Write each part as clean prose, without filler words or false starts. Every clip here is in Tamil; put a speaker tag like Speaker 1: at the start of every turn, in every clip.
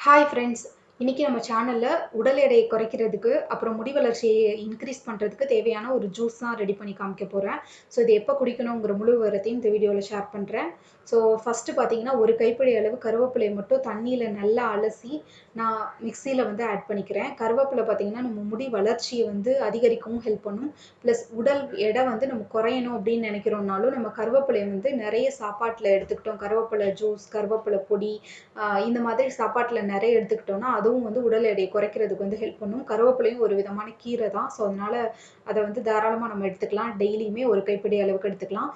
Speaker 1: Hi friends. இன்னைக்கு நம்ம சேனல்ல உடல் எடையை குறைக்கிறதுக்கு, அப்புறம் முடி வளர்ச்சியை இன்க்ரீஸ் பண்றதுக்கு தேவையான ஒரு ஜூஸ் தான் ரெடி பண்ணி காமிக்க போறேன். ஸோ இது எப்போ குடிக்கணுங்கிற முழு விவரத்தையும் இந்த வீடியோல ஷேர் பண்றேன். ஸோ ஃபர்ஸ்ட் பார்த்தீங்கன்னா, ஒரு கைப்பிடி அளவு கருவேப்பிலையை மட்டும் தண்ணீல நல்லா அலசி நான் மிக்ஸியில வந்து ஆட் பண்ணிக்கிறேன். கருவேப்பிலை பார்த்தீங்கன்னா, நம்ம முடி வளர்ச்சியை வந்து அதிகரிக்கவும் ஹெல்ப் பண்ணும். ப்ளஸ் உடல் எடை வந்து நம்ம குறையணும் அப்படின்னு நினைக்கிறோம்னாலும், நம்ம கருவேப்பிலையை வந்து நிறைய சாப்பாட்டில் எடுத்துக்கிட்டோம். கருவேப்பிலை ஜூஸ், கருவேப்பிலை பொடி இந்த மாதிரி சாப்பாட்டில் நிறைய எடுத்துக்கிட்டோம்னா அதுவும் வந்து உடல் எடையை குறைக்கிறதுக்கு வந்து ஹெல்ப் பண்ணும். கருவேப்பிலையும் ஒரு விதமான கீரை தான். ஸோ அதனால அதை வந்து தாராளமாக நம்ம எடுத்துக்கலாம். டெய்லியுமே ஒரு கைப்பிடி அளவுக்கு எடுத்துக்கலாம்.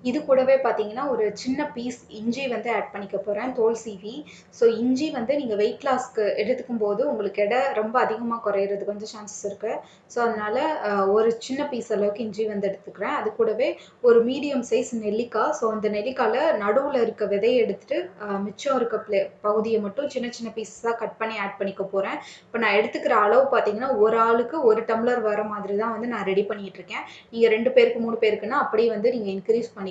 Speaker 1: இது கூடவே பார்த்தீங்கன்னா, ஒரு சின்ன பீஸ் இஞ்சி வந்து ஆட் பண்ணிக்க போறேன், தோல் சீவி. ஸோ இஞ்சி வந்து நீங்க வெயிட் லாஸ்க்கு எடுத்துக்கும்போது, உங்களுக்கு எடை ரொம்ப அதிகமா குறையறதுக்கு வந்து சான்சஸ் இருக்கு. ஸோ அதனால ஒரு சின்ன பீஸ் அளவுக்கு இஞ்சி வந்து எடுத்துக்கிறேன். அது கூடவே ஒரு மீடியம் சைஸ் நெல்லிக்காய். ஸோ அந்த நெல்லிக்கால நடுவுல இருக்க விதைய எடுத்துட்டு, மிச்சம் இருக்க பகுதிய மட்டும் சின்ன சின்ன பீஸஸா கட் பண்ணி ஆட் பண்ணிக்க போறேன். இப்ப நான் எடுத்துக்கிற அளவு பார்த்தீங்கன்னா, ஒரு ஆளுக்கு 1 டம்ளர் வர மாதிரி தான் வந்து நான் ரெடி பண்ணிட்டு இருக்கேன். நீங்க 2 பேருக்கு, 3 பேருக்குன்னா அப்படியே வந்து நீங்க இன்கிரீஸ் பண்ணிக்கலாம்.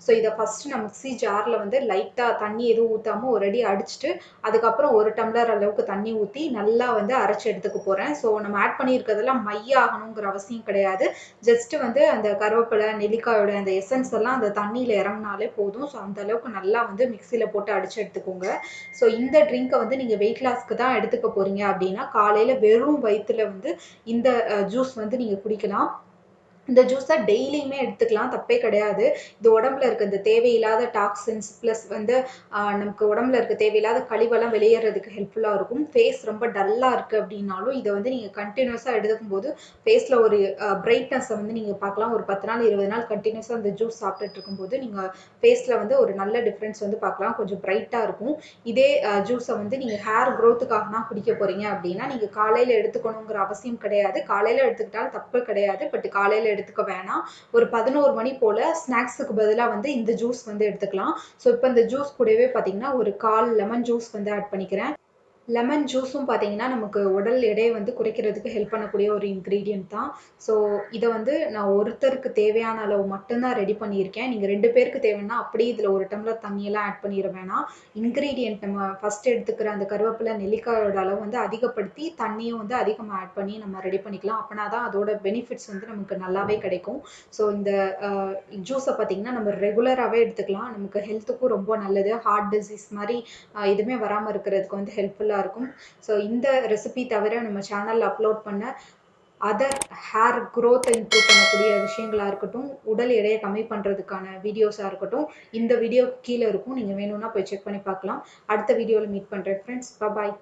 Speaker 1: ஸோ இதை ஃபர்ஸ்ட் நான் மிக்ஸி ஜார்ல வந்து லைட்டா தண்ணி எதுவும் ஊத்தாம ஒரு அடி அடிச்சுட்டு, அதுக்கப்புறம் 1 டம்ளர் அளவுக்கு தண்ணி ஊத்தி நல்லா வந்து அரைச்சு எடுத்துக்க போறேன். ஸோ நம்ம ஆட் பண்ணியிருக்கிறதெல்லாம் மைய ஆகணுங்கிற அவசியம் கிடையாது. ஜஸ்ட் வந்து அந்த கருவேப்பிலை, நெல்லிக்காயோட அந்த எசன்ஸ் எல்லாம் அந்த தண்ணியில இறங்கினாலே போதும். ஸோ அந்த அளவுக்கு நல்லா வந்து மிக்ஸியில போட்டு அடிச்சு எடுத்துக்கோங்க. ஸோ இந்த ட்ரிங்கை வந்து நீங்க வெயிட் லாஸ்க்கு தான் எடுத்துக்க போறீங்க அப்படின்னா, காலையில வெறும் வயிற்றுல வந்து இந்த ஜூஸ் வந்து நீங்க குடிக்கலாம். இந்த ஜூஸை டெய்லியுமே எடுத்துக்கலாம், தப்பே கிடையாது. இது உடம்புல இருக்க இந்த தேவையில்லாத டாக்ஸின்ஸ் ப்ளஸ் வந்து நமக்கு உடம்புல இருக்க தேவையில்லாத கழிவெல்லாம் வெளியேறதுக்கு ஹெல்ப்ஃபுல்லாக இருக்கும். ஃபேஸ் ரொம்ப டல்லாக இருக்குது அப்படின்னாலும் இதை வந்து நீங்கள் கண்டினியூஸாக எடுத்துக்கும் போது ஃபேஸில் ஒரு பிரைட்னஸை வந்து நீங்கள் பார்க்கலாம். ஒரு 10 நாள் 20 நாள் கண்டினியூஸாக இந்த ஜூஸ் சாப்பிட்டுட்டு இருக்கும்போது நீங்கள் ஃபேஸில் வந்து ஒரு நல்ல டிஃப்ரென்ஸ் வந்து பார்க்கலாம். கொஞ்சம் பிரைட்டாக இருக்கும். இதே ஜூஸை வந்து நீங்கள் ஹேர் க்ரோத்துக்காக தான் குடிக்க போகிறீங்க அப்படின்னா, நீங்கள் காலையில் எடுத்துக்கணுங்கிற அவசியம் கிடையாது. காலையில் எடுத்துக்கிட்டாலும் தப்பு கிடையாது. பட் காலையில் எடுத்துக்க வேணாம். ஒரு 11 மணி போல ஸ்நாக்ஸுக்கு பதிலாக வந்து இந்த ஜூஸ் வந்து எடுத்துக்கலாம். ஸோ இப்போ இந்த ஜூஸ் கூடவே பார்த்தீங்கன்னா, ஒரு 1/4 லெமன் ஜூஸ் வந்து ஆட் பண்ணிக்கிறேன். லெமன் ஜூஸும் பார்த்தீங்கன்னா, நமக்கு உடல் எடையை வந்து குறைக்கிறதுக்கு ஹெல்ப் பண்ணக்கூடிய ஒரு இன்க்ரீடியன்ட் தான். ஸோ இதை வந்து நான் ஒருத்தருக்கு தேவையான அளவு மட்டும்தான் ரெடி பண்ணியிருக்கேன். நீங்கள் 2 பேருக்கு தேவைன்னா அப்படியே இதில் 1 டம்ளர் தண்ணியெல்லாம் ஆட் பண்ணிட வேணாம். இன்க்ரீடியன்ட் நம்ம ஃபஸ்ட் எடுத்துக்கிற அந்த கருவேப்பிலை, நெல்லிக்காயோட அளவு வந்து அதிகப்படுத்தி தண்ணியும் வந்து அதிகமாக ஆட் பண்ணி நம்ம ரெடி பண்ணிக்கலாம். அப்படின்னா தான் அதோட பெனிஃபிட்ஸ் வந்து நமக்கு நல்லாவே கிடைக்கும். ஸோ இந்த ஜூஸை பார்த்தீங்கன்னா, நம்ம ரெகுலராகவே எடுத்துக்கலாம். நமக்கு ஹெல்த்துக்கும் ரொம்ப நல்லது. ஹார்ட் டிசீஸ் மாதிரி எதுவுமே வராமல் இருக்கிறதுக்கு வந்து ஹெல்ப்ஃபுல்லாக இருக்கும். ஸோ இந்த ரெசிபி தவிர நம்ம சேனல்ல அப்லோட் பண்ண அதர் ஹேர் க்ரோத்தை இம்ப்ரூவ் பண்ணக்கூடிய விஷயங்களா இருக்கட்டும், உடல் எடையை கம்மி பண்ணுறதுக்கான வீடியோஸாக இருக்கட்டும், இந்த வீடியோ கீழே இருக்கும். நீங்கள் வேணும்னா போய் செக் பண்ணி பார்க்கலாம். அடுத்த வீடியோவில் மீட் பண்ணுறேன் ஃப்ரெண்ட்ஸ். பாய்.